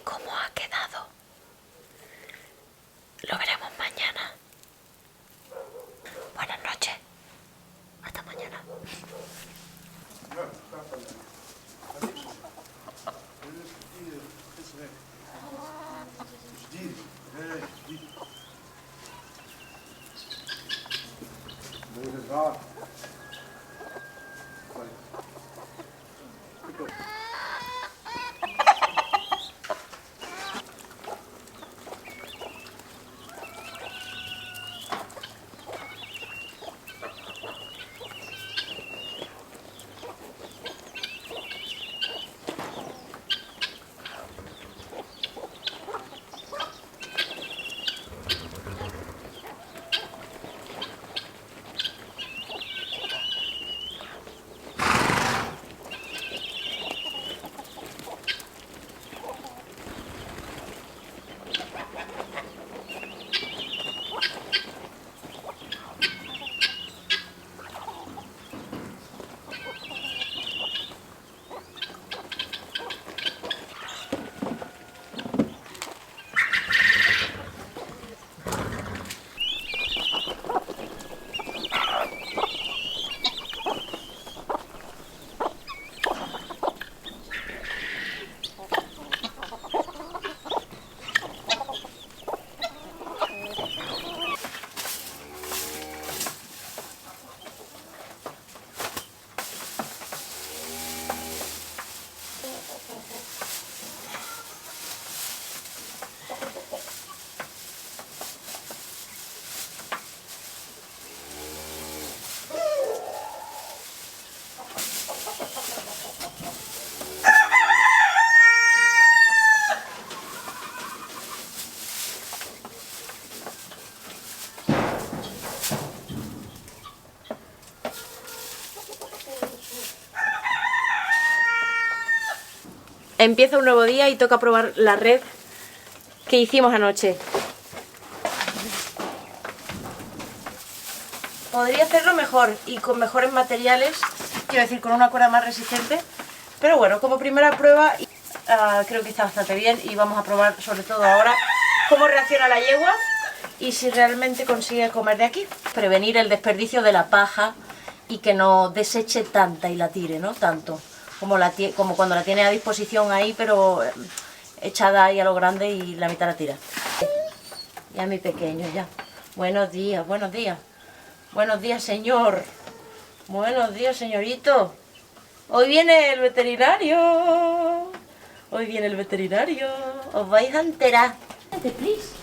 cómo ha quedado lo veremos mañana. Buenas noches. Hasta mañana. Empieza un nuevo día y toca probar la red que hicimos anoche. Podría hacerlo mejor y con mejores materiales, quiero decir, con una cuerda más resistente, pero bueno, como primera prueba creo que está bastante bien y vamos a probar sobre todo ahora cómo reacciona la yegua y si realmente consigue comer de aquí. Prevenir el desperdicio de la paja y que no deseche tanta y la tire, ¿no? Tanto como cuando la tiene a disposición ahí, pero echada ahí a lo grande y la mitad la tira. Ya mi pequeño, ya. Buenos días, buenos días. Buenos días, señor. Buenos días, señorito. Hoy viene el veterinario. Hoy viene el veterinario. Os vais a enterar. Please.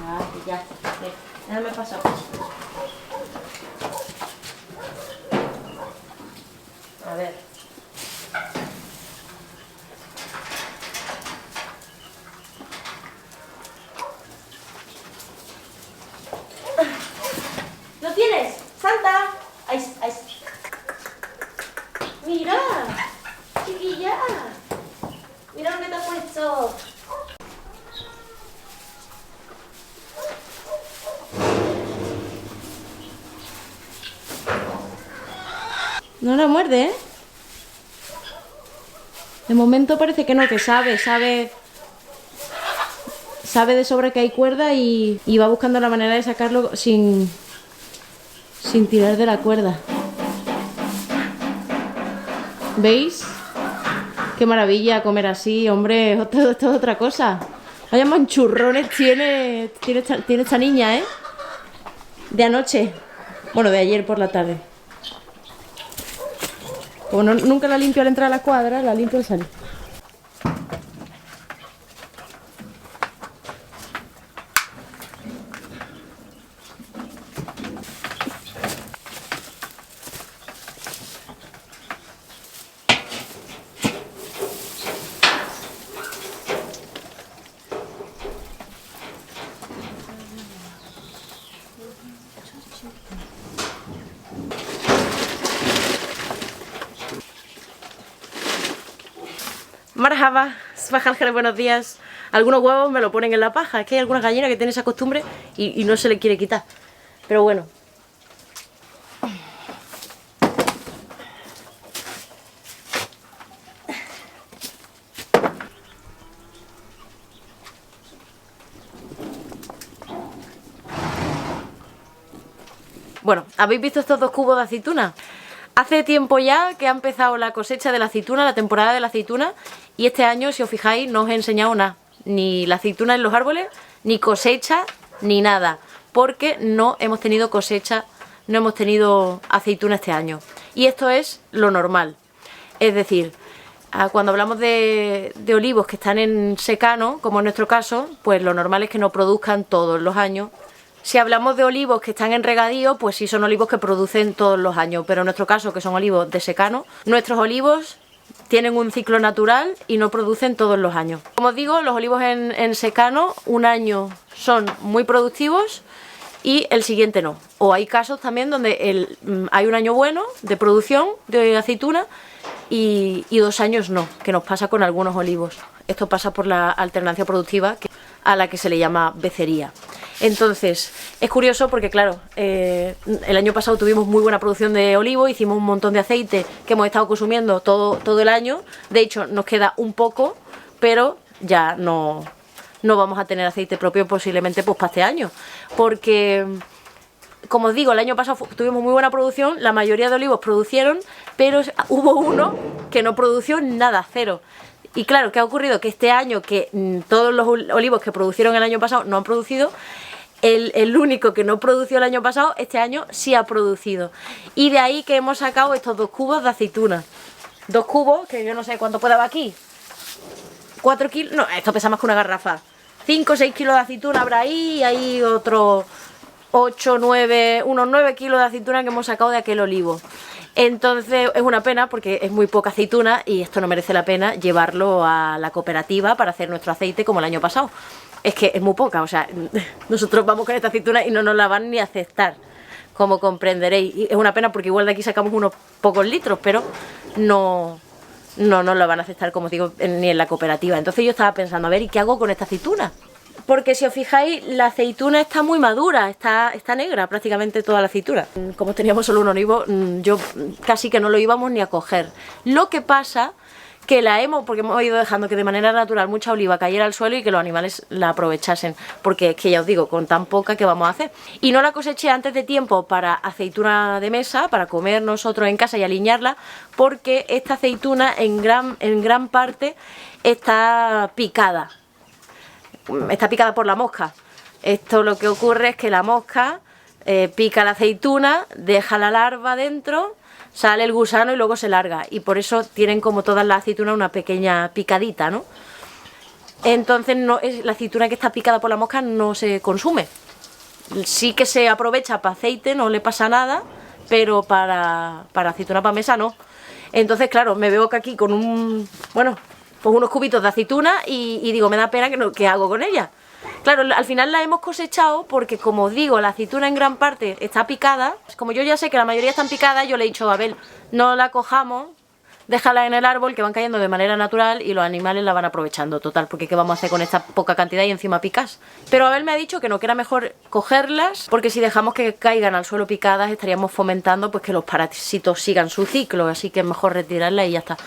Ah, ya. Déjame pasar. A ver. ¿Lo tienes? ¡Salta! ¡Ay, ay! ¡Mira! ¡Chiquilla! ¡Mira lo que te ha puesto! No la muerde, ¿eh? De momento parece que no, que sabe de sobra que hay cuerda y va buscando la manera de sacarlo sin tirar de la cuerda. ¿Veis? Qué maravilla comer así, hombre, esto es otra cosa. Vaya manchurrones tiene esta niña, ¿eh? De anoche. Bueno, de ayer por la tarde. Como nunca la limpio al entrar a la cuadra, la limpio al salir. Marhaba, Sbajaljer, buenos días. Algunos huevos me lo ponen en la paja. Es que hay algunas gallinas que tienen esa costumbre y no se le quiere quitar. Pero bueno. Bueno, ¿habéis visto estos 2 cubos de aceituna? Hace tiempo ya que ha empezado la cosecha de la aceituna, la temporada de la aceituna, y este año, si os fijáis, no os he enseñado nada, ni la aceituna en los árboles, ni cosecha, ni nada, porque no hemos tenido cosecha, no hemos tenido aceituna este año. Y esto es lo normal, es decir, cuando hablamos de olivos que están en secano, como en nuestro caso, pues lo normal es que no produzcan todos los años. Si hablamos de olivos que están en regadío, pues sí son olivos que producen todos los años, pero en nuestro caso, que son olivos de secano, nuestros olivos tienen un ciclo natural y no producen todos los años. Como os digo, los olivos en secano, un año son muy productivos y el siguiente no. O hay casos también donde hay un año bueno de producción de aceituna y 2 años no, que nos pasa con algunos olivos. Esto pasa por la alternancia productiva a la que se le llama becería. Entonces, es curioso porque, claro, el año pasado tuvimos muy buena producción de olivo, hicimos un montón de aceite que hemos estado consumiendo todo el año. De hecho, nos queda un poco, pero ya no vamos a tener aceite propio posiblemente pues, para este año. Porque, como os digo, el año pasado tuvimos muy buena producción, la mayoría de olivos producieron, pero hubo uno que no produjo nada, 0. Y claro, ¿qué ha ocurrido? Que este año, que todos los olivos que producieron el año pasado no han producido, el único que no produció el año pasado, este año sí ha producido. Y de ahí que hemos sacado estos 2 cubos de aceituna. 2 cubos, que yo no sé cuánto puede haber aquí. 4 kilos, no, esto pesa más que una garrafa. 5 o 6 kilos de aceituna habrá ahí, y hay otros 8, 9, unos 9 kilos de aceituna que hemos sacado de aquel olivo. Entonces es una pena porque es muy poca aceituna y esto no merece la pena llevarlo a la cooperativa para hacer nuestro aceite como el año pasado. Es que es muy poca, o sea, nosotros vamos con esta aceituna y no nos la van ni a aceptar, como comprenderéis. Y es una pena porque igual de aquí sacamos unos pocos litros, pero no nos la van a aceptar, como digo, ni en la cooperativa. Entonces yo estaba pensando, a ver, ¿y qué hago con esta aceituna? Porque si os fijáis, la aceituna está muy madura, está negra prácticamente toda la aceituna. Como teníamos solo un olivo, yo casi que no lo íbamos ni a coger. Lo que pasa que porque hemos ido dejando que de manera natural mucha oliva cayera al suelo y que los animales la aprovechasen, porque es que ya os digo, con tan poca, ¿qué vamos a hacer? Y no la coseché antes de tiempo para aceituna de mesa, para comer nosotros en casa y aliñarla, porque esta aceituna en gran parte está picada. Está picada por la mosca. Esto lo que ocurre es que la mosca pica la aceituna, deja la larva dentro, sale el gusano y luego se larga. Y por eso tienen como todas las aceitunas una pequeña picadita, ¿no? Entonces la aceituna que está picada por la mosca no se consume. Sí que se aprovecha para aceite, no le pasa nada, pero para aceituna para mesa no. Entonces, claro, me veo que aquí con pues unos cubitos de aceituna y digo, me da pena ¿qué hago con ella? Claro, al final la hemos cosechado porque, como os digo, la aceituna en gran parte está picada. Como yo ya sé que la mayoría están picadas, yo le he dicho, a ver, no la cojamos, déjala en el árbol, que van cayendo de manera natural y los animales la van aprovechando, total, porque ¿qué vamos a hacer con esta poca cantidad y encima picas? Pero Abel me ha dicho que no, que era mejor cogerlas, porque si dejamos que caigan al suelo picadas estaríamos fomentando pues que los parásitos sigan su ciclo, así que es mejor retirarlas y ya está.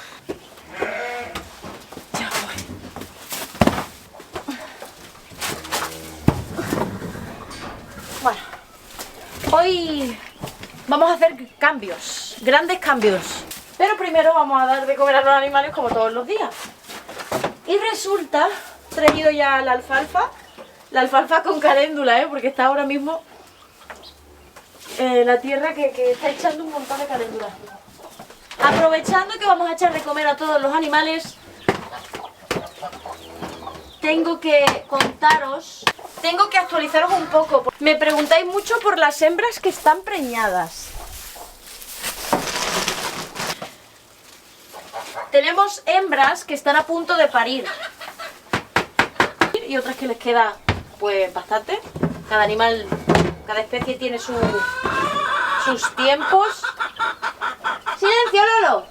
Bueno, hoy vamos a hacer cambios, grandes cambios. Pero primero vamos a dar de comer a los animales como todos los días. Y resulta, he traído ya la alfalfa con caléndula, porque está ahora mismo la tierra que está echando un montón de caléndula. Aprovechando que vamos a echar de comer a todos los animales, tengo que actualizaros un poco. Me preguntáis mucho por las hembras que están preñadas. Tenemos hembras que están a punto de parir y otras que les queda pues bastante. Cada animal, cada especie tiene sus tiempos. ¡Silencio, Lolo!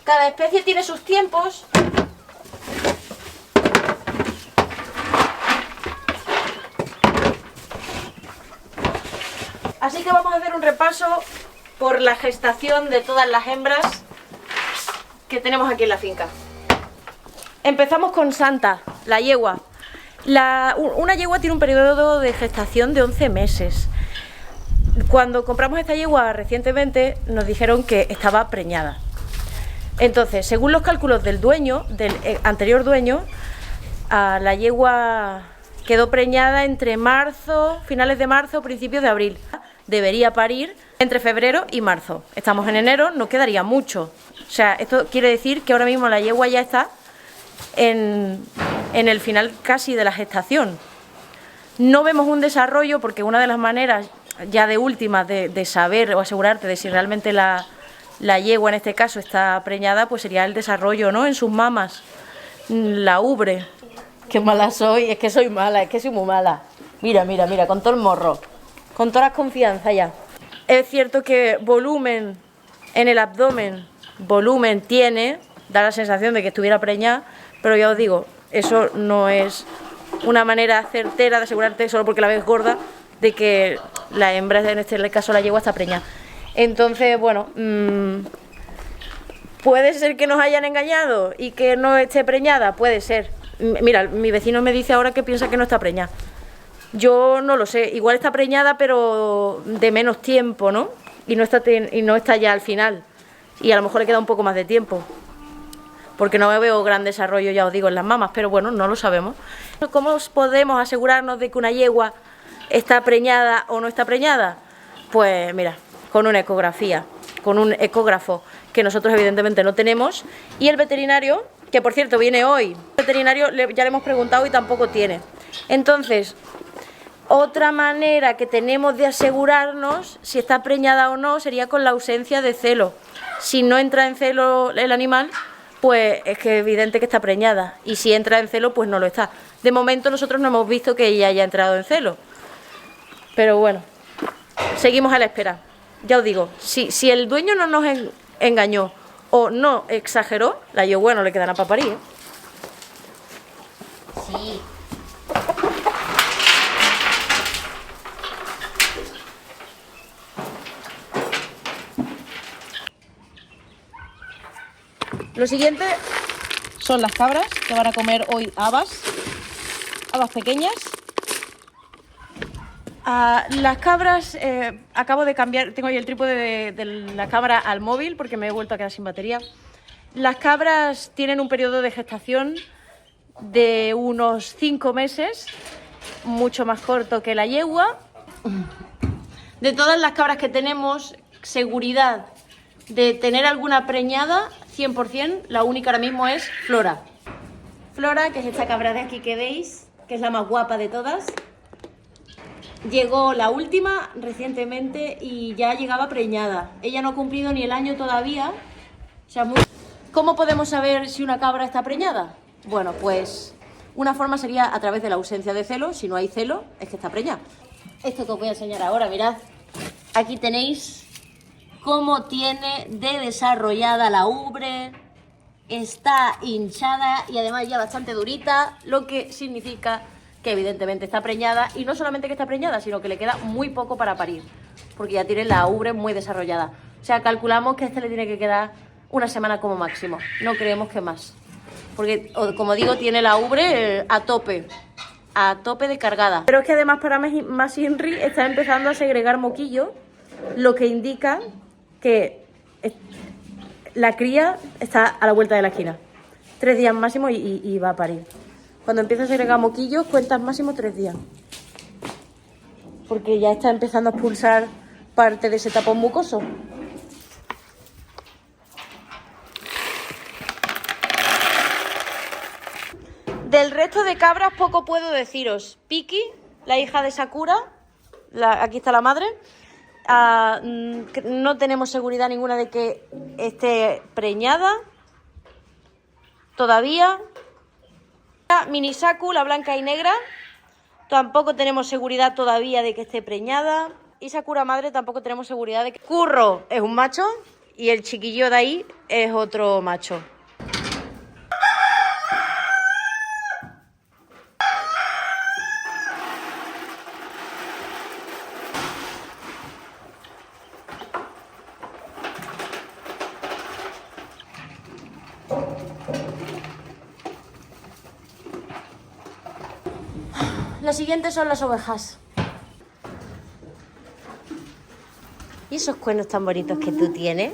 Cada especie tiene sus tiempos. Así que vamos a hacer un repaso por la gestación de todas las hembras que tenemos aquí en la finca. Empezamos con Santa, la yegua. Una yegua tiene un periodo de gestación de 11 meses. Cuando compramos esta yegua recientemente nos dijeron que estaba preñada. Entonces, según los cálculos del dueño, del anterior dueño, la yegua quedó preñada entre marzo, finales de marzo, principios de abril. Debería parir entre febrero y marzo. Estamos en enero, no quedaría mucho. O sea, esto quiere decir que ahora mismo la yegua ya está en el final casi de la gestación. No vemos un desarrollo porque una de las maneras ya de últimas de saber o asegurarte de si realmente la yegua en este caso está preñada, pues sería el desarrollo, ¿no?, en sus mamas, la ubre. Qué mala soy, es que soy mala, es que soy muy mala. Mira, mira, mira, con todo el morro, con toda la confianza ya. Es cierto que volumen en el abdomen, volumen tiene, da la sensación de que estuviera preñada, pero ya os digo, eso no es una manera certera de asegurarte, solo porque la ves gorda, de que la hembra, en este caso la yegua, está preñada. Entonces, bueno, puede ser que nos hayan engañado y que no esté preñada, puede ser. Mira, mi vecino me dice ahora que piensa que no está preñada. Yo no lo sé, igual está preñada pero de menos tiempo, ¿no? Y no está ya al final. Y a lo mejor le queda un poco más de tiempo. Porque no veo gran desarrollo, ya os digo, en las mamas, pero bueno, no lo sabemos. ¿Cómo podemos asegurarnos de que una yegua está preñada o no está preñada? Pues mira, con una ecografía, con un ecógrafo que nosotros evidentemente no tenemos, y el veterinario, que por cierto viene hoy, el veterinario ya le hemos preguntado y tampoco tiene. Entonces, otra manera que tenemos de asegurarnos si está preñada o no sería con la ausencia de celo. Si no entra en celo el animal, pues es que es evidente que está preñada, y si entra en celo, pues no lo está. De momento nosotros no hemos visto que ella haya entrado en celo, pero bueno, seguimos a la espera. Ya os digo, si el dueño no nos engañó o no exageró, la yegua no le quedará para parir, ¿eh? Sí. Lo siguiente son las cabras, que van a comer hoy habas pequeñas. Las cabras, acabo de cambiar, tengo ahí el trípode de la cámara al móvil porque me he vuelto a quedar sin batería. Las cabras tienen un periodo de gestación de unos 5 meses, mucho más corto que la yegua. De todas las cabras que tenemos, seguridad de tener alguna preñada, 100%, la única ahora mismo es Flora. Flora, que es esta cabra de aquí que veis, que es la más guapa de todas. Llegó la última recientemente y ya llegaba preñada. Ella no ha cumplido ni el año todavía. O sea, ¿cómo podemos saber si una cabra está preñada? Bueno, pues una forma sería a través de la ausencia de celo. Si no hay celo, es que está preñada. Esto que os voy a enseñar ahora, mirad. Aquí tenéis cómo tiene de desarrollada la ubre. Está hinchada y además ya bastante durita, lo que significa que evidentemente está preñada, y no solamente que está preñada, sino que le queda muy poco para parir, porque ya tiene la ubre muy desarrollada. O sea, calculamos que a este le tiene que quedar una semana como máximo, no creemos que más, porque como digo, tiene la ubre a tope de cargada. Pero es que además para más Inri está empezando a segregar moquillo, lo que indica que la cría está a la vuelta de la esquina. 3 días máximo y va a parir. Cuando empieza a segregar moquillos, cuentas máximo 3 días. Porque ya está empezando a expulsar parte de ese tapón mucoso. Del resto de cabras poco puedo deciros. Piki, la hija de Sakura, aquí está la madre. No tenemos seguridad ninguna de que esté preñada todavía. Mini Saku, la blanca y negra, tampoco tenemos seguridad todavía de que esté preñada. Y Sakura madre tampoco tenemos seguridad de que... Curro es un macho y el chiquillo de ahí es otro macho. Las siguientes son las ovejas. ¿Y esos cuernos tan bonitos que tú tienes?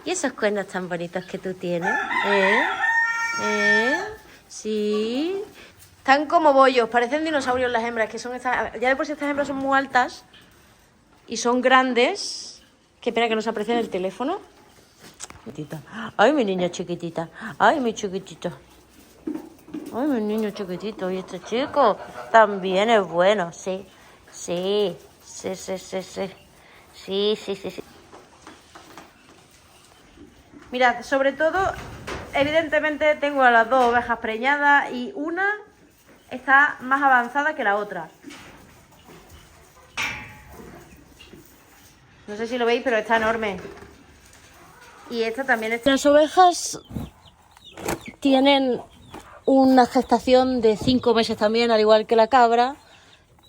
¿Y esos cuernos tan bonitos que tú tienes? Sí. Están como bollos, parecen dinosaurios las hembras, que son estas... Ya de por sí estas hembras son muy altas y son grandes. Qué pena que no se aprecia en el teléfono. Ay, mi niña chiquitita. Ay, mi chiquitito. Ay, mi niño chiquitito. Y este chico también es bueno, sí. Sí. Sí. Mirad, sobre todo, evidentemente tengo a las dos ovejas preñadas y una está más avanzada que la otra. No sé si lo veis, pero está enorme. Y esta también está... Las ovejas tienen una gestación de 5 meses también, al igual que la cabra.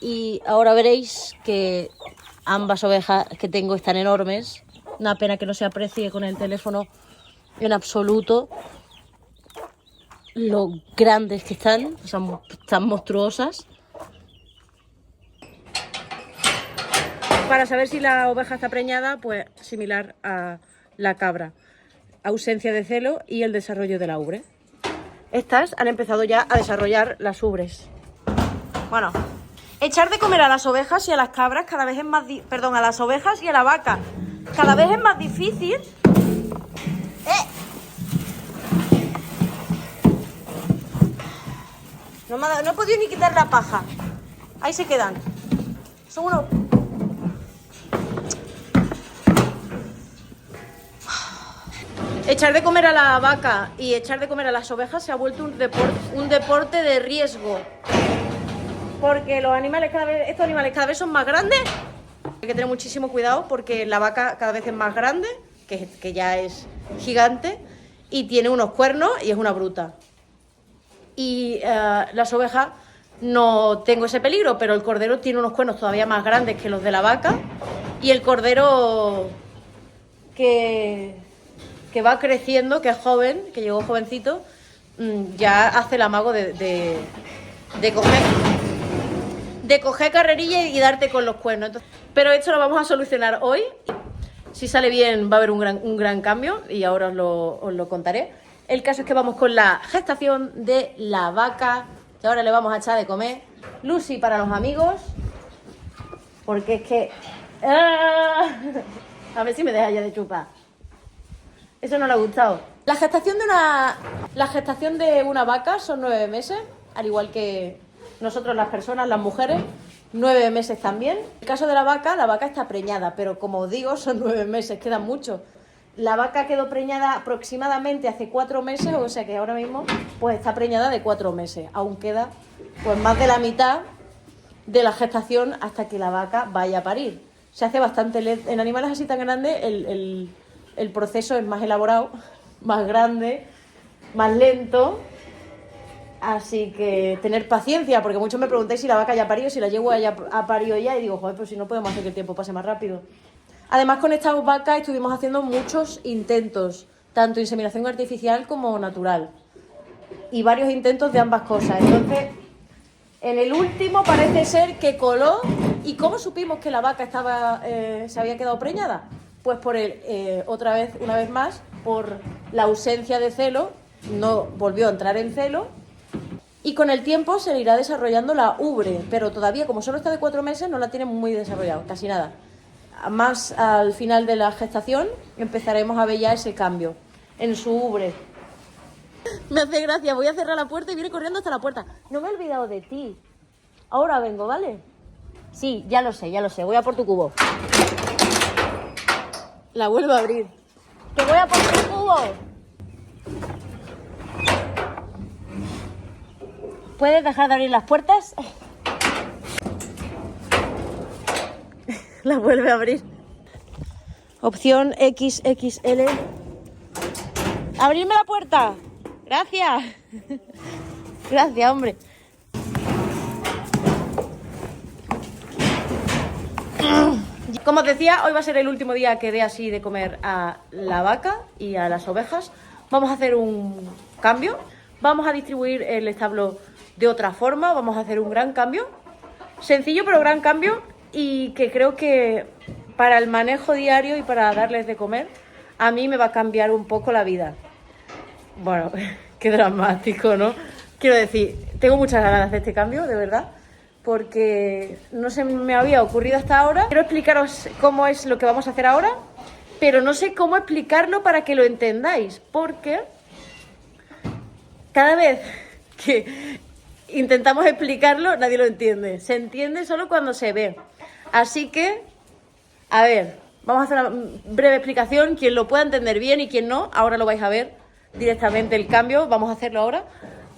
Y ahora veréis que ambas ovejas que tengo están enormes. Una pena que no se aprecie con el teléfono en absoluto lo grandes que están, o sea, están monstruosas. Para saber si la oveja está preñada, pues similar a la cabra. Ausencia de celo y el desarrollo de la ubre. Estas han empezado ya a desarrollar las ubres. Bueno, echar de comer a las ovejas y a las cabras cada vez es más... Perdón, a las ovejas y a la vaca. Cada vez es más difícil. No he podido ni quitar la paja. Ahí se quedan. Son unos... Echar de comer a la vaca y echar de comer a las ovejas se ha vuelto un deporte de riesgo. Porque los animales estos animales cada vez son más grandes. Hay que tener muchísimo cuidado porque la vaca cada vez es más grande, que ya es gigante, y tiene unos cuernos y es una bruta. Y las ovejas no tengo ese peligro, pero el cordero tiene unos cuernos todavía más grandes que los de la vaca. Y el cordero que va creciendo, que es joven, que llegó jovencito, ya hace el amago de coger carrerilla y darte con los cuernos. Entonces, pero esto lo vamos a solucionar hoy. Si sale bien va a haber un gran cambio y ahora os lo contaré. El caso es que vamos con la gestación de la vaca, que ahora le vamos a echar de comer. Lucy para los amigos, porque es que... A ver si me deja ya de chupar. Eso no le ha gustado. La gestación de una vaca son 9 meses, al igual que nosotros las personas, las mujeres, 9 meses también. En el caso de la vaca está preñada, pero como os digo, son 9 meses, quedan mucho. La vaca quedó preñada aproximadamente hace 4 meses, o sea que ahora mismo pues está preñada de 4 meses. Aún queda pues más de la mitad de la gestación hasta que la vaca vaya a parir. Se hace bastante lento. En animales así tan grandes el proceso es más elaborado, más grande, más lento. Así que tener paciencia, porque muchos me preguntáis si la vaca ya ha parido, si la yegua ya ha parido ya, y digo, joder, pues si no podemos hacer que el tiempo pase más rápido. Además, con estas vacas estuvimos haciendo muchos intentos, tanto inseminación artificial como natural, y varios intentos de ambas cosas. Entonces, en el último parece ser que coló. ¿Y cómo supimos que la vaca se había quedado preñada? Pues una vez más, por la ausencia de celo, no volvió a entrar en celo. Y con el tiempo se le irá desarrollando la ubre, pero todavía, como solo está de 4 meses, no la tiene muy desarrollada, casi nada. Más al final de la gestación empezaremos a ver ya ese cambio en su ubre. Me hace gracia, voy a cerrar la puerta y viene corriendo hasta la puerta. No me he olvidado de ti. Ahora vengo, ¿vale? Sí, ya lo sé, voy a por tu cubo. La vuelvo a abrir. ¡Que voy a por tu cubo! ¿Puedes dejar de abrir las puertas? La vuelve a abrir. Opción XXL. ¡Abrirme la puerta! ¡Gracias! Gracias, hombre. Como os decía, hoy va a ser el último día que dé así de comer a la vaca y a las ovejas. Vamos a hacer un cambio. Vamos a distribuir el establo de otra forma. Vamos a hacer un gran cambio. Sencillo, pero gran cambio. Y que creo que para el manejo diario y para darles de comer, a mí me va a cambiar un poco la vida. Bueno, qué dramático, ¿no? Quiero decir, tengo muchas ganas de hacer este cambio, de verdad, porque no se me había ocurrido hasta ahora. Quiero explicaros cómo es lo que vamos a hacer ahora, pero no sé cómo explicarlo para que lo entendáis, porque cada vez que intentamos explicarlo, nadie lo entiende. Se entiende solo cuando se ve. Así que, a ver, vamos a hacer una breve explicación. Quien lo pueda entender bien y quien no, ahora lo vais a ver directamente el cambio. Vamos a hacerlo ahora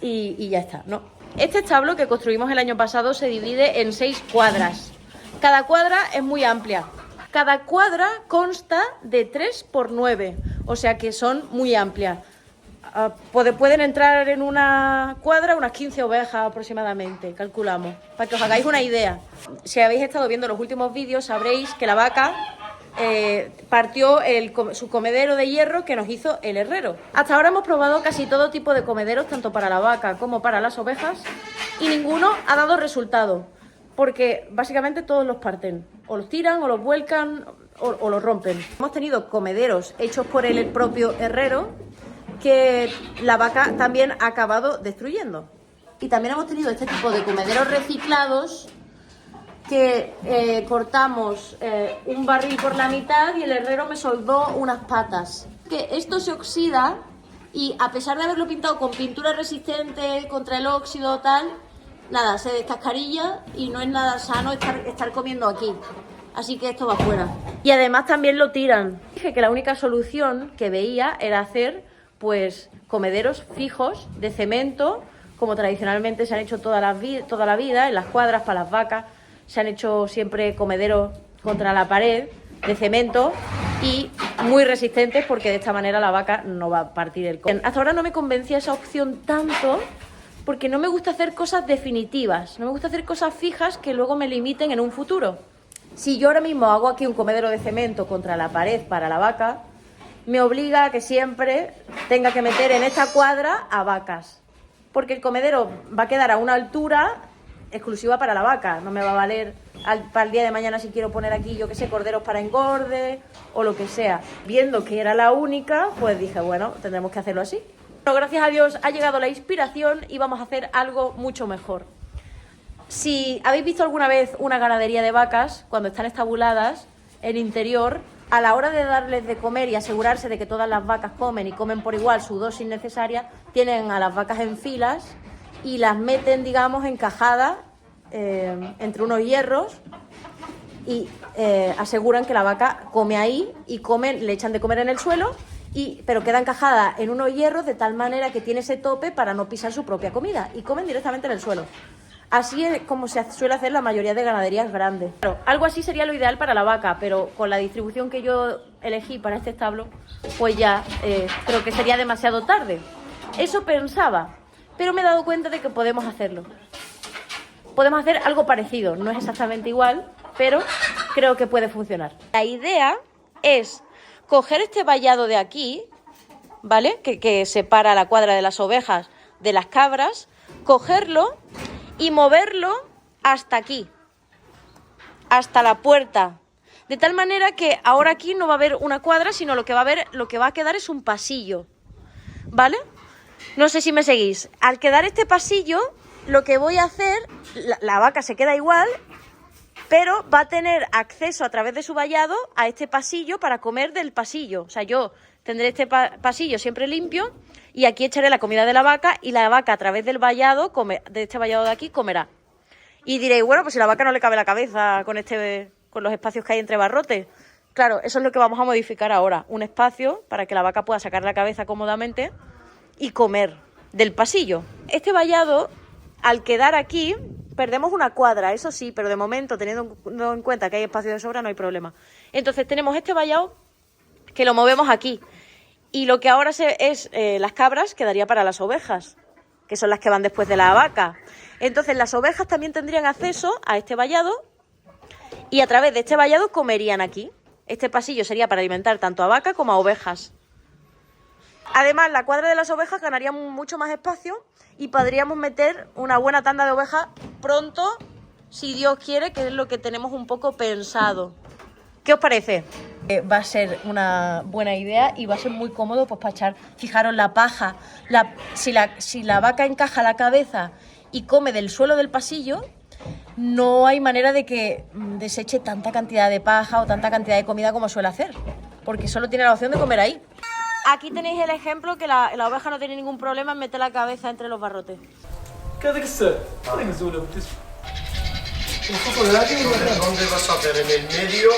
y ya está, ¿no? Este establo que construimos el año pasado se divide en 6 cuadras. Cada cuadra es muy amplia. Cada cuadra consta de 3 por 9, o sea que son muy amplias. Pueden entrar en una cuadra unas 15 ovejas aproximadamente, calculamos, para que os hagáis una idea. Si habéis estado viendo los últimos vídeos, sabréis que la vaca partió su comedero de hierro que nos hizo el herrero. Hasta ahora hemos probado casi todo tipo de comederos, tanto para la vaca como para las ovejas, y ninguno ha dado resultado, porque básicamente todos los parten, o los tiran, o los vuelcan, o los rompen. Hemos tenido comederos hechos por el propio herrero, que la vaca también ha acabado destruyendo. Y también hemos tenido este tipo de comederos reciclados que cortamos un barril por la mitad y el herrero me soldó unas patas. Que esto se oxida y a pesar de haberlo pintado con pintura resistente contra el óxido tal, nada, se descascarilla y no es nada sano estar comiendo aquí. Así que esto va fuera. Y además también lo tiran. Dije que la única solución que veía era hacer pues comederos fijos de cemento, como tradicionalmente se han hecho toda la vida, en las cuadras para las vacas. Se han hecho siempre comederos contra la pared de cemento y muy resistentes, porque de esta manera la vaca no va a partir el comedero. Hasta ahora no me convencía esa opción tanto, porque no me gusta hacer cosas definitivas, no me gusta hacer cosas fijas que luego me limiten en un futuro. Si yo ahora mismo hago aquí un comedero de cemento contra la pared para la vaca, me obliga a que siempre tenga que meter en esta cuadra a vacas, porque el comedero va a quedar a una altura exclusiva para la vaca. No me va a valer para el día de mañana si quiero poner aquí, yo que sé, corderos para engorde o lo que sea. Viendo que era la única, pues dije, bueno, tendremos que hacerlo así. Pero gracias a Dios ha llegado la inspiración y vamos a hacer algo mucho mejor. Si habéis visto alguna vez una ganadería de vacas, cuando están estabuladas en interior, a la hora de darles de comer y asegurarse de que todas las vacas comen y comen por igual su dosis necesaria, tienen a las vacas en filas y las meten, digamos, encajadas entre unos hierros y aseguran que la vaca come ahí y le echan de comer en el suelo, pero queda encajada en unos hierros de tal manera que tiene ese tope para no pisar su propia comida y comen directamente en el suelo. Así es como se suele hacer la mayoría de ganaderías grandes. Claro, algo así sería lo ideal para la vaca, pero con la distribución que yo elegí para este establo, pues ya creo que sería demasiado tarde. Eso pensaba, pero me he dado cuenta de que podemos hacerlo. Podemos hacer algo parecido, no es exactamente igual, pero creo que puede funcionar. La idea es coger este vallado de aquí, ¿vale? Que separa la cuadra de las ovejas de las cabras, cogerlo y moverlo hasta aquí, hasta la puerta, de tal manera que ahora aquí no va a haber una cuadra, sino lo que va a quedar es un pasillo, ¿vale? No sé si me seguís. Al quedar este pasillo, lo que voy a hacer, la vaca se queda igual, pero va a tener acceso a través de su vallado a este pasillo para comer del pasillo. O sea, yo tendré este pasillo siempre limpio y aquí echaré la comida de la vaca y la vaca a través del vallado, de este vallado de aquí, comerá. Y diréis, bueno, pues si la vaca no le cabe la cabeza con los espacios que hay entre barrotes. Claro, eso es lo que vamos a modificar ahora. Un espacio para que la vaca pueda sacar la cabeza cómodamente y comer del pasillo. Este vallado, al quedar aquí, perdemos una cuadra, eso sí, pero de momento, teniendo en cuenta que hay espacio de sobra, no hay problema. Entonces tenemos este vallado que lo movemos aquí. Y lo que ahora es las cabras quedaría para las ovejas, que son las que van después de la vaca. Entonces las ovejas también tendrían acceso a este vallado y a través de este vallado comerían aquí. Este pasillo sería para alimentar tanto a vaca como a ovejas. Además, la cuadra de las ovejas ganaría mucho más espacio y podríamos meter una buena tanda de ovejas pronto, si Dios quiere, que es lo que tenemos un poco pensado. ¿Qué os parece? Va a ser una buena idea y va a ser muy cómodo pues, para echar, fijaros, la paja. Si la vaca encaja la cabeza y come del suelo del pasillo, no hay manera de que deseche tanta cantidad de paja o tanta cantidad de comida como suele hacer, porque solo tiene la opción de comer ahí. Aquí tenéis el ejemplo que la oveja no tiene ningún problema en meter la cabeza entre los barrotes. ¿Dónde vas a hacer? ¿En el medio?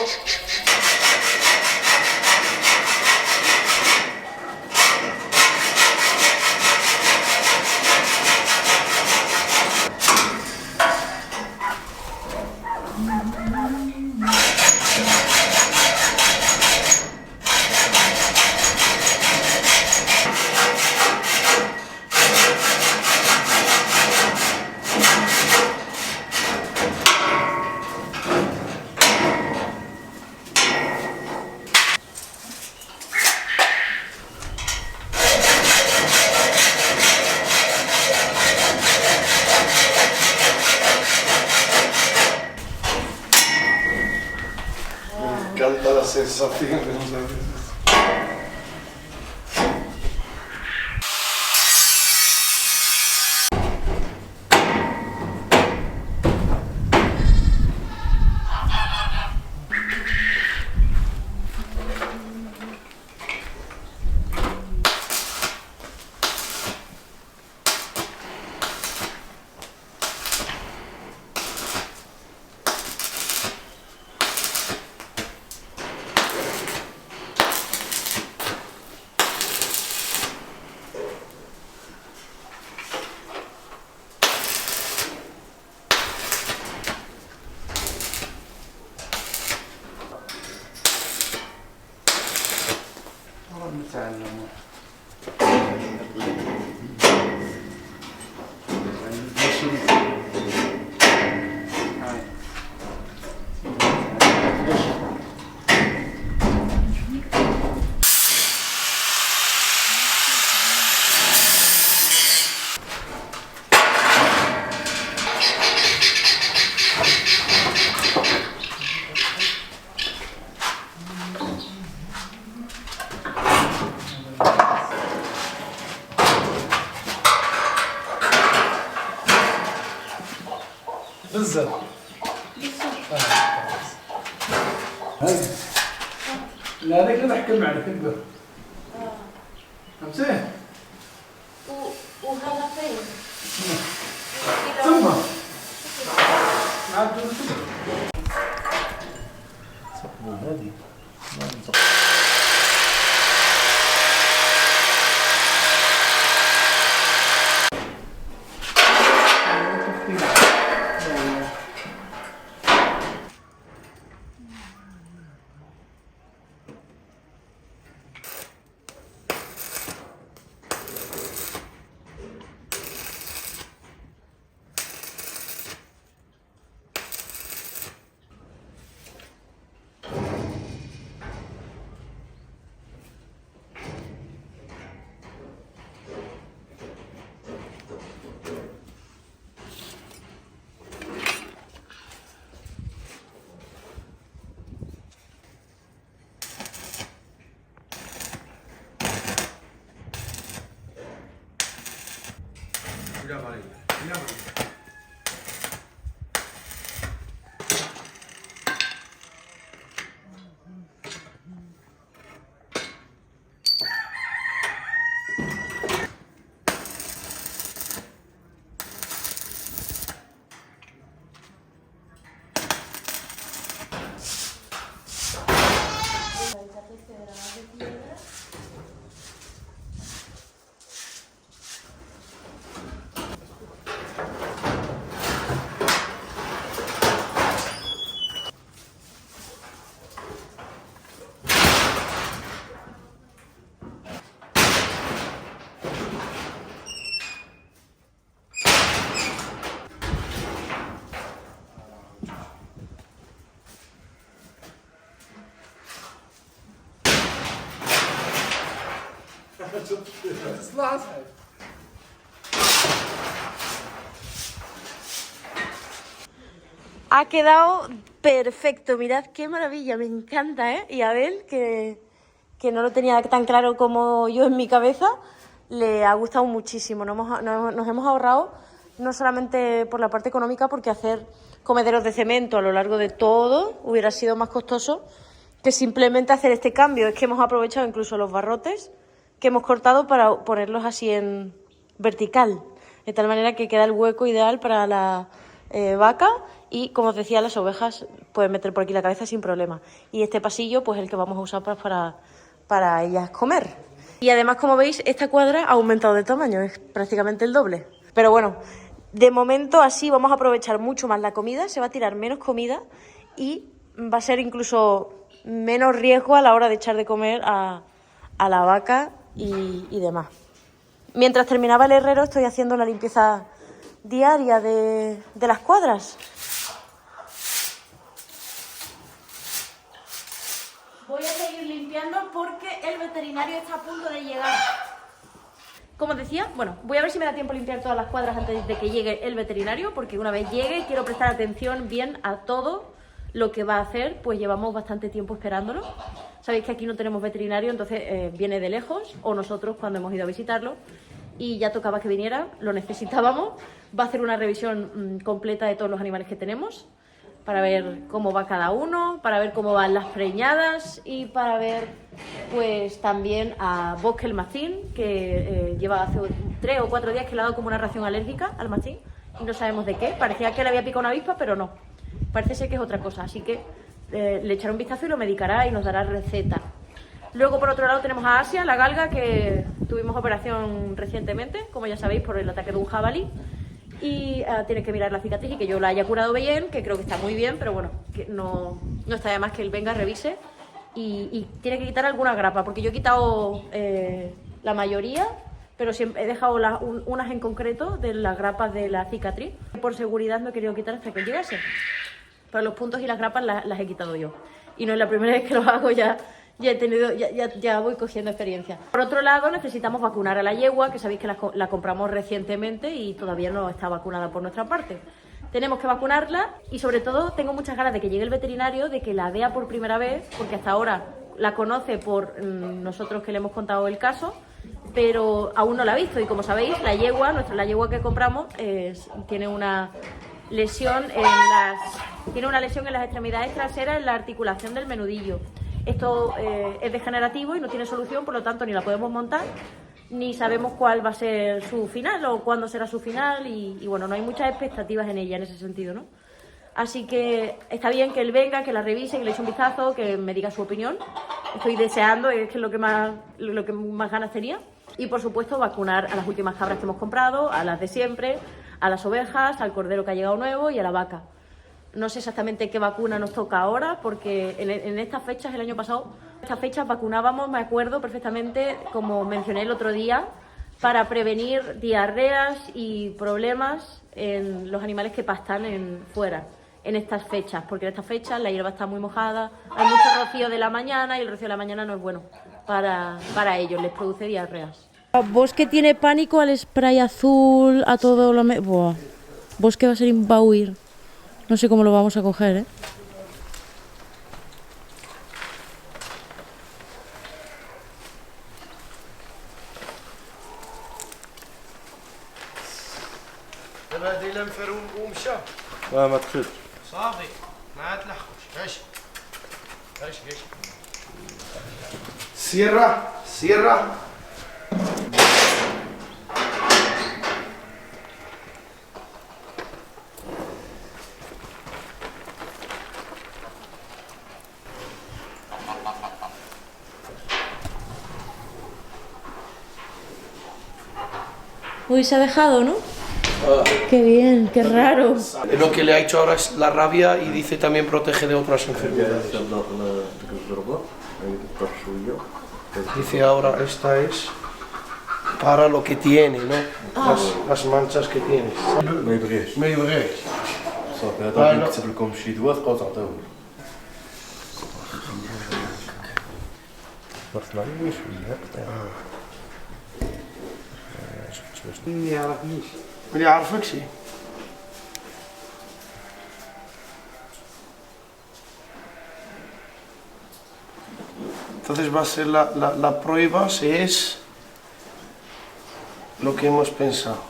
Me encanta la sensación de no saber. بالظبط لا هذاك اللي بحكي معك كبر فهمتي وهذا فين؟ ثم عاد صحبوا هذه Mira, María. Mira, María. Ha quedado Perfecto, mirad qué maravilla, me encanta, ¿eh? Y a Abel, que no lo tenía tan claro como yo en mi cabeza, le ha gustado muchísimo. Nos hemos ahorrado, no solamente por la parte económica, porque hacer comederos de cemento a lo largo de todo hubiera sido más costoso que simplemente hacer este cambio. Es que hemos aprovechado incluso los barrotes que hemos cortado para ponerlos así en vertical, de tal manera que queda el hueco ideal para la vaca y, como os decía, las ovejas pueden meter por aquí la cabeza sin problema. Y este pasillo, pues el que vamos a usar para ellas comer. Y además, como veis, esta cuadra ha aumentado de tamaño, es prácticamente el doble. Pero bueno, de momento así vamos a aprovechar mucho más la comida, se va a tirar menos comida y va a ser incluso menos riesgo a la hora de echar de comer a la vaca y demás. Mientras terminaba el herrero, estoy haciendo la limpieza diaria de las cuadras. Voy a seguir limpiando porque el veterinario está a punto de llegar. Como os decía, bueno, voy a ver si me da tiempo a limpiar todas las cuadras antes de que llegue el veterinario, porque una vez llegue quiero prestar atención bien a todo lo que va a hacer, pues llevamos bastante tiempo esperándolo. Sabéis que aquí no tenemos veterinario, entonces viene de lejos, o nosotros cuando hemos ido a visitarlo, y ya tocaba que viniera, lo necesitábamos. Va a hacer una revisión completa de todos los animales que tenemos, para ver cómo va cada uno, para ver cómo van las preñadas y para ver pues también a Bosque el mastín, que lleva hace 3 o 4 días que le ha dado como una reacción alérgica al mastín y no sabemos de qué. Parecía que le había picado una avispa, pero no. Parece ser que es otra cosa, así que le echará un vistazo y lo medicará y nos dará receta. Luego, por otro lado, tenemos a Asia, la galga, que tuvimos operación recientemente, como ya sabéis, por el ataque de un jabalí. Y tiene que mirar la cicatriz y que yo la haya curado bien, que creo que está muy bien, pero bueno, que no está de más que él venga, revise y tiene que quitar alguna grapa, porque yo he quitado la mayoría, pero siempre he dejado unas en concreto de las grapas de la cicatriz. Por seguridad no he querido quitar hasta que llegase, pero los puntos y las grapas las he quitado yo. Y no es la primera vez que lo hago, ya voy cogiendo experiencia. Por otro lado, necesitamos vacunar a la yegua, que sabéis que la compramos recientemente y todavía no está vacunada por nuestra parte. Tenemos que vacunarla y sobre todo tengo muchas ganas de que llegue el veterinario, de que la vea por primera vez, porque hasta ahora la conoce por nosotros que le hemos contado el caso, pero aún no la ha visto. Y como sabéis, la yegua que compramos tiene una lesión en las extremidades traseras, en la articulación del menudillo. Esto es degenerativo y no tiene solución, por lo tanto ni la podemos montar, ni sabemos cuál va a ser su final o cuándo será su final y bueno, no hay muchas expectativas en ella en ese sentido, ¿no? Así que está bien que él venga, que la revise, que le eche un vistazo, que me diga su opinión. Estoy deseando, es que lo que más ganas tenía. Y por supuesto vacunar a las últimas cabras que hemos comprado, a las de siempre, a las ovejas, al cordero que ha llegado nuevo y a la vaca. No sé exactamente qué vacuna nos toca ahora, porque en estas fechas, el año pasado, estas fechas vacunábamos, me acuerdo perfectamente, como mencioné el otro día, para prevenir diarreas y problemas en los animales que pastan fuera en estas fechas, porque en estas fechas la hierba está muy mojada, hay mucho rocío de la mañana y el rocío de la mañana no es bueno para ellos, les produce diarreas. Bosque tiene pánico al spray azul, a todo lo... Buah. Bosque va a ser imbauir. No sé cómo lo vamos a coger, ¿eh? ما تخش صافي ما تلحقوش ماشي ماشي سيرة Uy, se ha dejado, ¿no? Qué bien, qué raro. Lo que le ha hecho ahora es la rabia y dice también protege de otras enfermedades. Dice ahora esta es para lo que tiene, ¿no? Las manchas que tiene. ما يبغيش صافي هذا نكتب لكم شي دواء تبقاو تعطيوه ما يعرفنيش ما يعرفكش Entonces va a ser la prueba si es lo que hemos pensado.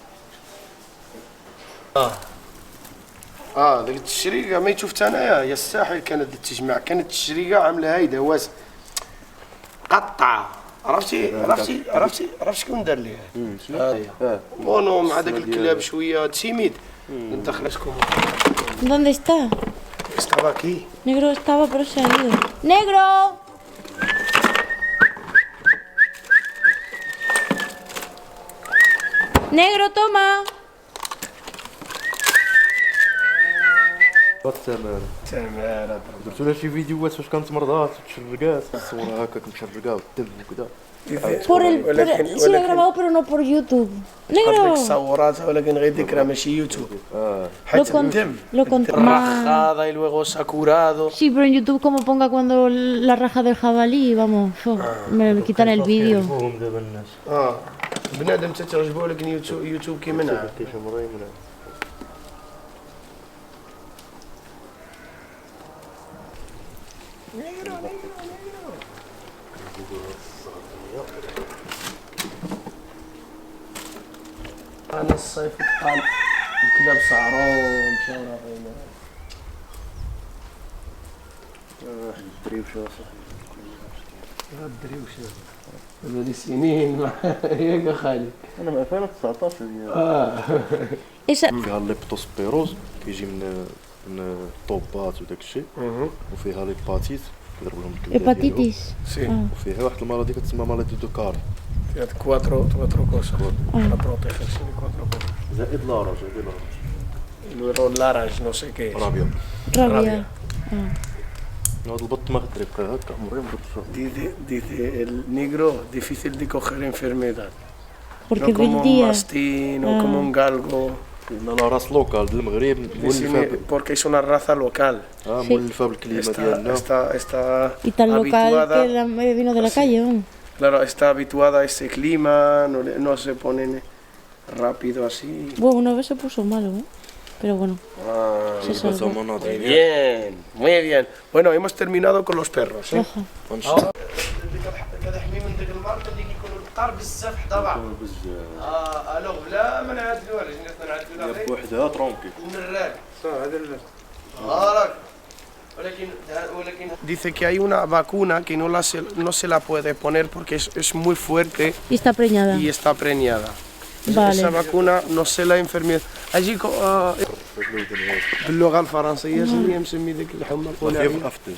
ذيك التشريقة ما شفت انايا يا الساحل كانت التجمع كانت التشريقة عاملة هيدا واس قطعة عرفتي شكون دار ليها؟ مونو مع داك الكلاب شوية تيميد ندخل شكون ¿Dónde está? Estaba aquí. Negro estaba, pero se ha ido. ¡Negro! ¡Negro, toma! تمام تمام درتو لها شي فيديوهات فاش كانت مرضات وتشرقات صورها هكاك مشرقه والدم وكذا Sí, lo he grabado, pero no por YouTube. ¡Negro! صوراتها ولكن غير ذكرى ماشي يوتيوب حتى الدم Lo conté. rajada y luego se ha curado. Sí, pero en YouTube como ponga cuando la raja del jabalí, vamos, me quitan el vídeo. كيعجبوهم دابا الناس بنادم تتعجبو ولكن يوتيوب كيمنع. كيشمروا يمنع أنا الصيف قال الكلاب صعرون مشاو راغين الدري وشا الدري وشا هذه سنين ياك خالي انا من 2019 Esa, فيها الليبتوسبيروز كيجي من الطوبات وداك الشيء وفيها ليباتيت كيضربوا لهم الكلاب hepatitis. سي وفيها واحد المرض كتسمى مالادي دو كاري فيها كواترو كوسas para protegerse de cuatro cosas. زائد لارج Luego laranja, no sé qué es. رابيا Rabia. هذا البط ما غدري بقى هكا عمري ما درت Dice el negro difícil de coger enfermedad. Porque No como un vendía. mastín o como un galgo. انا راس لوكال ديال المغرب مولفه Porque es una raza local. مولفه بالكلمه ديالنا Está Y tan local habituada, que vino de la calle, vamos. claro, está habituada a ese clima, no se ponen rápido así. Bueno, una vez se puso malo, ¿eh? Pero bueno, se salvó. Muy bien, muy bien. Bueno, hemos terminado con los perros. ¿eh? Ojo. كتحمي من ديك المرض اللي كيكونوا الدار بزاف حدا بعض. الوغ بلا ما نعدلوها جينا نعدلوها غير بوحدها ترونكي ونرال. هذا الرال. راك ولكن dice que hay una vacuna que no se la puede poner porque es muy fuerte Y está preñada. y está preñada. Vale. Esa vacuna no sé la enfermedad. أجيك باللغة الفرنسية اللي مسمي ذيك الحمى فيبر افتوز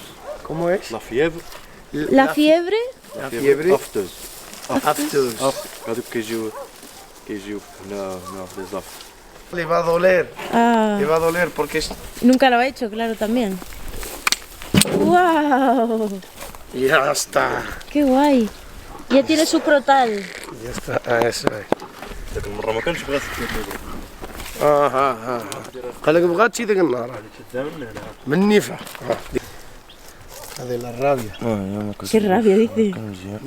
¿Cómo es? لا فيبر La fiebre, La fiebre. افتوز Aftus. هذوك كيجيو هنا لي زاف Le va a doler, ah, le va a doler porque es... nunca lo ha hecho, claro, también. ¡Wow! Ya está. ¡Qué guay! Ya tiene su crotal. Ya está, eso es. ديك المره ما كانش بغات تدير قال لك بغات شي ديك النهار من نيفا هذه la rabia. ¡Qué rabia, dice!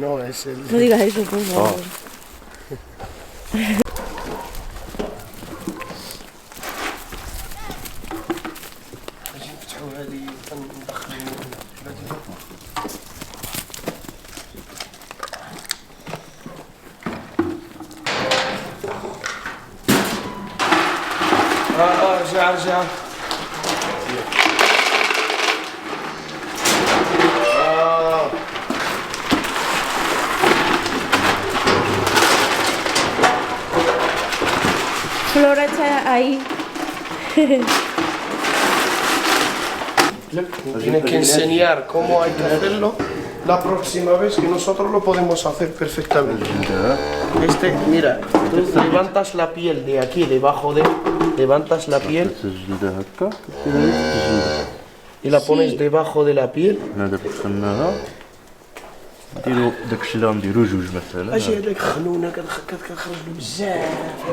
No, es el... No digas eso, por favor. ارجع Flora está ahí. Tiene que enseñar cómo hay que hacerlo la próxima vez, que nosotros lo podemos hacer perfectamente. Mira, tú levantas la piel de aquí, levantas la piel تسجلها هكا y la pones debajo de la piel. هذا كتخناها نديرو داك الشيء اللي غنديرو جوج مثلا اجي هذاك خنونه كتخرج له بزاف.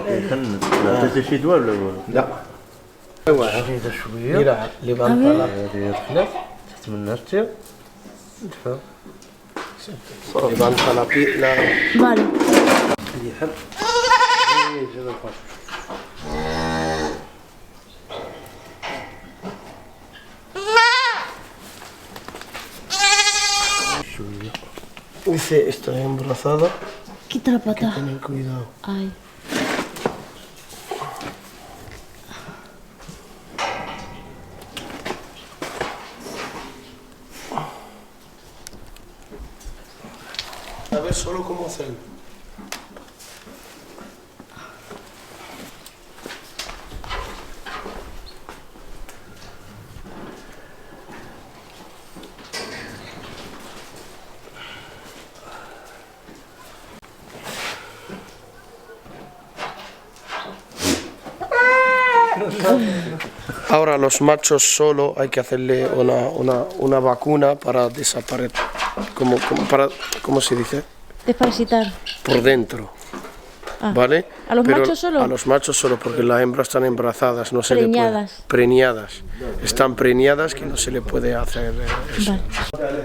يخنن لا درتي شي دواء ولا والو لا زيدها شويه mira, levanta la هذه دخلت تحت منها حتى ندفع levanta la piel. Vale. Dice, está embarazada, Quita la pata. tener cuidado. Ay. A ver solo cómo hacerlo. Ahora los machos solo hay que hacerle una vacuna para desaparecer, ¿cómo se dice? Desparasitar. Por dentro, Ah. ¿vale? ¿A los machos solo? A los machos solo, porque las hembras están embarazadas, no se le puede. Preñadas. Preñadas. Están preñadas que no se le puede hacer eso. Vale.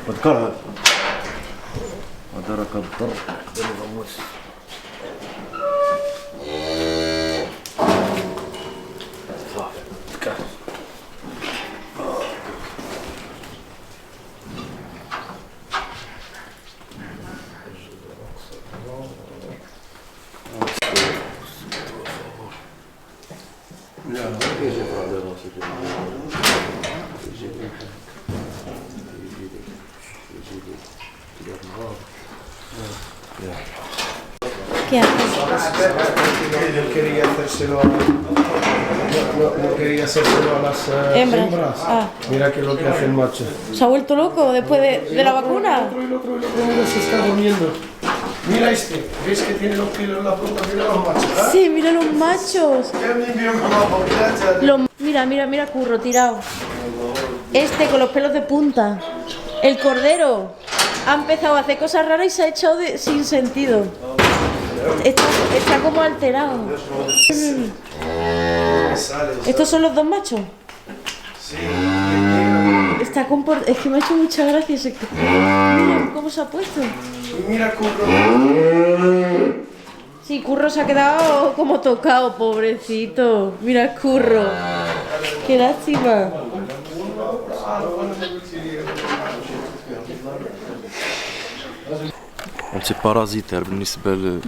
وذكرها ودرك الضر ¿Qué haces? Él quería hacérselo no quería hacérselo a las Hembras. Ah. Mira que es lo que hace el macho. ¿Se ha vuelto loco después de la vacuna? El otro, mira, se está comiendo. Mira este, ¿ves que tiene los pelos en la punta? Mira los machos, ¿ah? Sí, mira los machos. Mira, Curro, tirado. Este con los pelos de punta. El cordero ha empezado a hacer cosas raras y se ha echado sin sentido. Está como alterado. ¿Estos son los dos machos? Sí. Es que me ha hecho mucha gracia ese. Mira cómo se ha puesto. Y mira Curro. Sí, Curro se ha quedado como tocado, pobrecito. Mira, Curro. Qué lástima. انت بارازيتير بالنسبه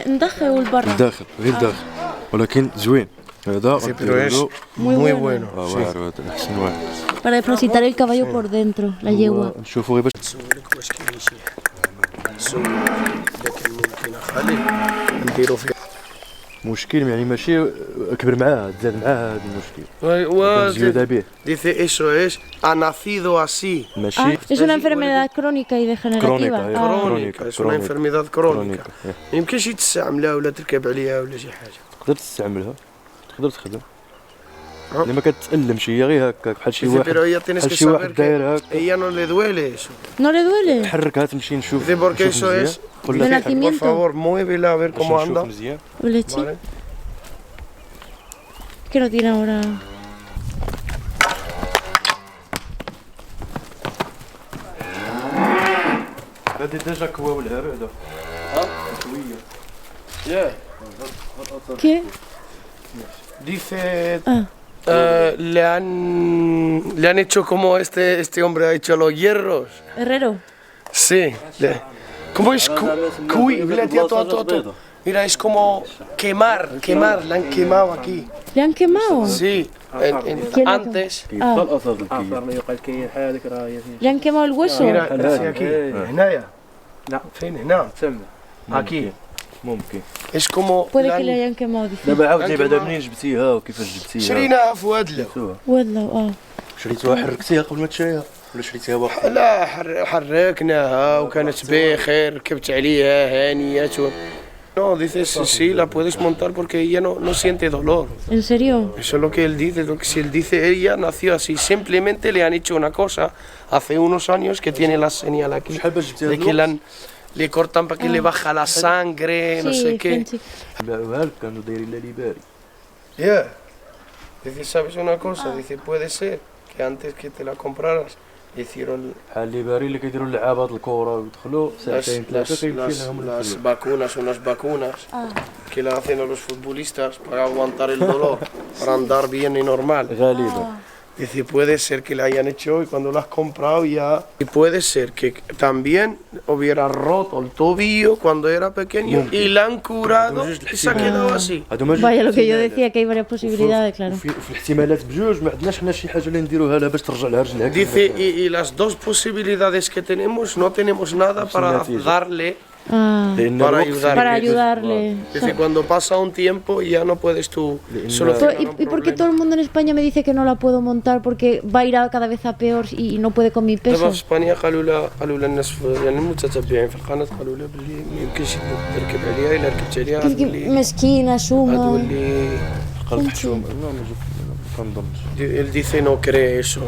ندخل والبرا. للداخل غير الداخل ولكن زوين هذا Pero es muy bueno. واعر هذا احسن واحد Para desparasitar el caballo por dentro, la yegua. نشوفوا غير باش نديرو فيه مشكل يعني ماشي كبر معاه تزاد معاه هذا المشكل زياده به Dice, eso es, ha nacido así. ماشي Es una enfermedad crónica y degenerativa. Crónica, كرونيكا، es una enfermedad crónica. ما يمكنش تستعملها ولا تركب عليها ولا شي حاجة. تقدر تستعملها تقدر تخدم لما كتألمش هي غير هكاك بحال شي Dice, واحد pero ella tienes que بحال شي واحد saber داير que هكا ella no le duele eso. ¿No le duele? حركها تمشي نشوف Dice, porque نشوف eso مزيان. es. قول De لها Por nacimiento. favor, muévela a ver باش cómo نشوف anda. مزيان Leche. Vale. Que no tiene ahora. هذه ديجا كواو لها بعدا كويه ¿Qué? Dice, Ah. le han hecho como este hombre ha hecho los hierros. Herrero. Sí. ¿Cómo es? Mira, es como quemar, la han quemado aquí. ¿Le han quemado? Sí, ¿Quién la antes. Ah. ¿Le han quemado el hueso? Mira, sí, aquí. هنايا. لا. فين هنا؟ Aquí. ممكن Es como. Puede la que le han- hayan quemado, dice. دابا عاودي بعدا منين جبتيها وكيفاش جبتيها شريناها في وادلة. والله شريتوها حركتيها قبل ما تشريها ولا شريتيها واحد لا حركناها وكانت بخير ركبت عليها هانية. No, dice sí, la puedes montar porque ella no siente dolor. ¿En serio? Eso es lo que él dice, si él dice ella nació así, simplemente le han hecho una cosa hace unos años que tiene la señal aquí, de que le cortan para que le baja la sangre, no sé Sí, qué. Fenchi. باعوها لك كانوا دايرين لها ليباري Yeah. Dice, ¿sabes una cosa? Dice, puede ser que antes que te la compraras hicieron بحال اللي بارين اللي كيديروا اللعاب هاد الكره ويدخلوا ساعتين ثلاثه كيمشي لهم las الفلوس. vacunas, unas vacunas que le hacen a los futbolistas para aguantar el dolor, para andar bien y normal. غالبا Dice, puede ser que le hayan hecho y cuando lo has comprado ya... Y puede ser que también hubiera roto el tobillo cuando era pequeño y le han curado y se ha quedado así. هادو ما جوج Vaya, lo que yo احتمالات. decía, que hay varias posibilidades, claro. وفي الاحتمالات بجوج ما عندناش حنا شي حاجه اللي نديروها لها باش ترجع لها رجلها. Dice, y las dos posibilidades que tenemos, no tenemos nada para darle, Ah, لان para الوقت ayudarle. para ayudarle. Dice, cuando pasa un tiempo ya no puedes tú solucionar un ¿Y por qué problema. todo el mundo en España me dice que no la puedo montar porque va a ir a cada vez a peor y no puede con mi دابا peso? في اسبانيا قالوا لها الناس يعني المتتبعين في القناه قالوا لها باللي ما يمكنش تركب عليها الا ركبت عليها Que غتولي mesquina, suma. غتولي قلب حشوم لا ما كنظنش. Él dice no cree eso.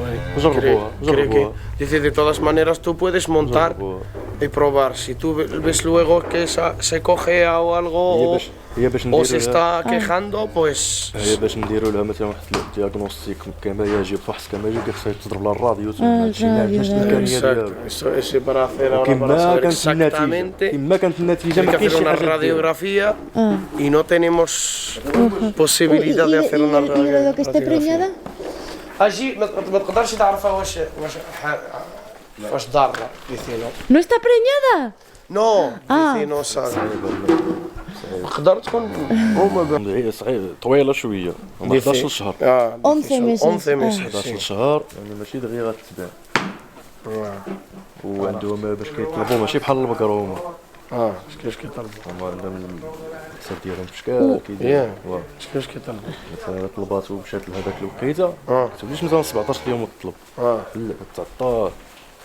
جربوها Cree que, جربوها dice de todas maneras tú puedes montar جربوها. y probar. Si tú ves luego que se cojea o algo هي باش o se نديروا لها está quejando, pues هي باش نديروا لها مثلا واحد الدياغنوستيك كما يجب فحص كما يجب خصها تضرب لها الراديو هادشي ما عندناش الامكانيه ديالو. Exacto. Eso para hacer ahora para كما saber كانت النتيجه exactamente. كما كانت النتيجه Hay ما que كاينش hacer شي una حاجه دير. radiografía Ah. y no tenemos posibilidad de hacer una ¿Y de lo que esté preñada? اجي ما تقدرش تعرفها واش ضاره dice no. ¿No está preñada? No, Ah. dice no sabe. تقدر تكون هما هي صغيره طويله شويه 11 شهر 11 meses. 11 meses. 11 شهر يعني ماشي دغيا غتتباع وعندهم باش كيطلبوا ماشي بحال البقر هما كيفاش كيطلبوا هما عندهم الحساب ديالهم في شكال كيديروا كيفاش كيطلبوا مثلا طلبات ومشات لهذاك الوقيته اه توليش مثلا 17 يوم تطلب لا كتعطى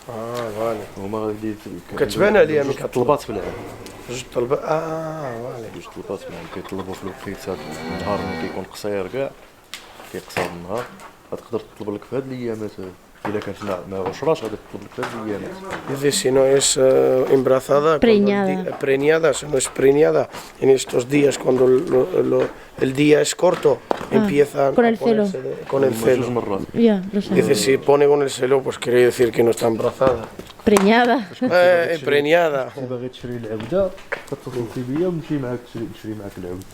فوالا هما غادي كتبان عليها ملي طلبات في العام جوج طلبات فوالا جوج طلبات في العام كيطلبوا في الوقيته النهار ملي كيكون قصير كاع كيقصر النهار غتقدر تطلب لك في هاد الايامات الا كانت ما عشراش غادي تطلب لك في هاد الايامات dice si no es embarazada preñada si no es preñada en estos días cuando el día es corto empiezan con a el celo. ponerse con el جوج celo مرات Ya, lo sé. dice si pone con el celo pues quiere decir que no está embarazada Preñada. preñada باغي تشري العوده كتصل بيا ونمشي معاك نشري معاك العود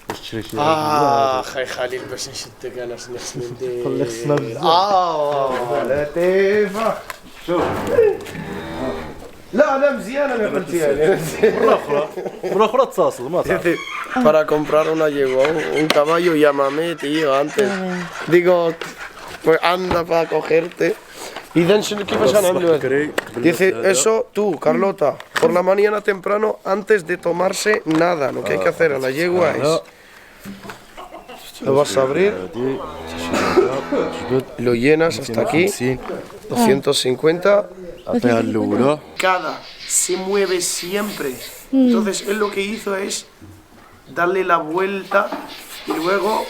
باش تشري شي اخي خليل باش نشدك انا خصني ندير خلي خصنا بزاف. لطيفه شوف لا مزيانه اللي قلتيها لي مره اخرى اتصل ما تعرف Dice, para comprar una yegua, un caballo, llámame, tío, antes. Digo, pues anda para cogerte. Y Denson, ¿qué pasa? Dice, eso tú, Carlota, por la mañana temprano, antes de tomarse nada, lo que hay que hacer a la yegua es... Lo vas a abrir, lo llenas hasta aquí, 250. عطيها الاولى Cada se mueve siempre. Entonces él lo que hizo es darle la vuelta y luego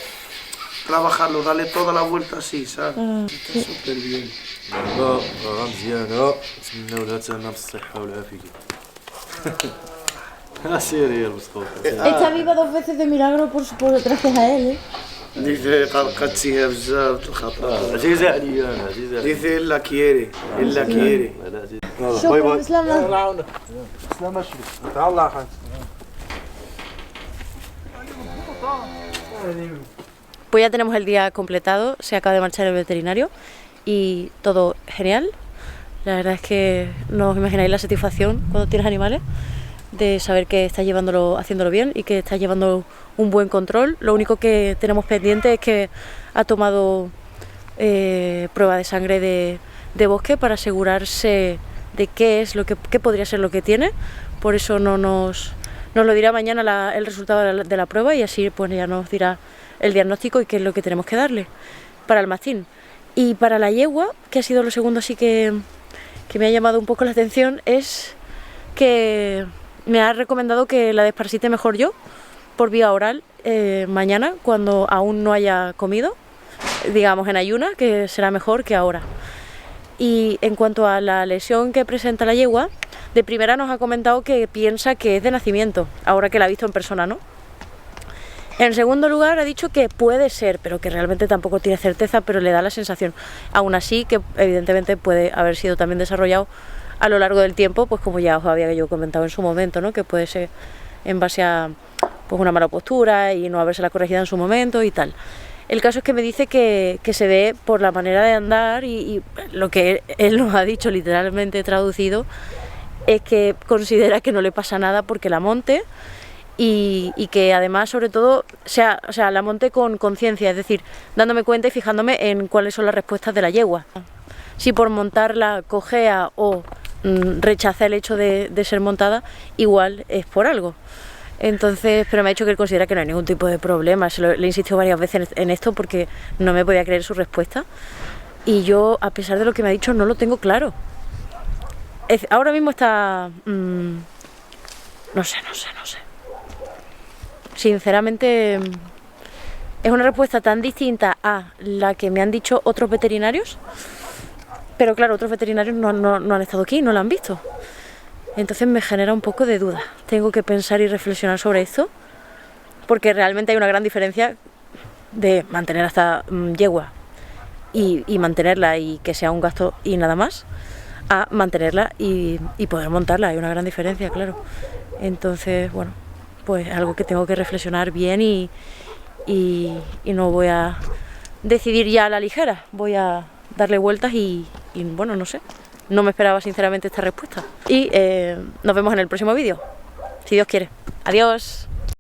trabajarlo, darle toda la vuelta así, ¿sabes? Está súper bien. راه مزيانه نتمناو لها تانا بالصحه والعافيه سيري يا مسخوط Está viva 2 veces de milagro por gracias a él, ¿eh? Dice قلقتيها بزاف الخطر. عزيزه عليا انا عزيزه عليا Dice él la quiere, él la quiere. لا عزيز شكرا سلامة. سلامة شريك تعال اخي Pues ya tenemos el día completado, se acaba de marchar el veterinario y todo genial. La verdad es que no os imagináis la satisfacción cuando tienes animales de saber que estás haciéndolo bien y que estás llevando un buen control. Lo único que tenemos pendiente es que ha tomado prueba de sangre de bosque para asegurarse de qué podría ser lo que tiene. Por eso nos lo dirá mañana el resultado de la prueba y así pues ya nos dirá el diagnóstico y qué es lo que tenemos que darle para el mastín. Y para la yegua, que ha sido lo segundo así que me ha llamado un poco la atención, es que me ha recomendado que la desparasite mejor yo, por vía oral, mañana, cuando aún no haya comido, digamos en ayuna, que será mejor que ahora. Y en cuanto a la lesión que presenta la yegua, de primera nos ha comentado que piensa que es de nacimiento, ahora que la ha visto en persona, ¿no? En segundo lugar, ha dicho que puede ser, pero que realmente tampoco tiene certeza, pero le da la sensación. Aún así, que evidentemente puede haber sido también desarrollado a lo largo del tiempo, pues como ya os había yo comentado en su momento, ¿no? Que puede ser en base a pues una mala postura y no habérsela corregido en su momento y tal. El caso es que me dice que se ve por la manera de andar y lo que él nos ha dicho literalmente traducido es que considera que no le pasa nada porque la monte y que además sobre todo la monte con conciencia, es decir, dándome cuenta y fijándome en cuáles son las respuestas de la yegua. Si por montarla cojea o rechaza el hecho de ser montada, igual es por algo. Entonces, pero me ha dicho que él considera que no hay ningún tipo de problema. Le insistió varias veces en esto porque no me podía creer su respuesta. Y yo, a pesar de lo que me ha dicho, no lo tengo claro. Ahora mismo está... no sé. Sinceramente, es una respuesta tan distinta a la que me han dicho otros veterinarios. Pero claro, otros veterinarios no han estado aquí, no la han visto. Entonces me genera un poco de duda. Tengo que pensar y reflexionar sobre esto, porque realmente hay una gran diferencia de mantener a esta yegua y mantenerla y que sea un gasto y nada más, a mantenerla y poder montarla. Hay una gran diferencia, claro. Entonces, bueno, pues algo que tengo que reflexionar bien y no voy a decidir ya a la ligera. Voy a darle vueltas y bueno, no sé. No me esperaba sinceramente esta respuesta. Y nos vemos en el próximo vídeo, si Dios quiere. Adiós.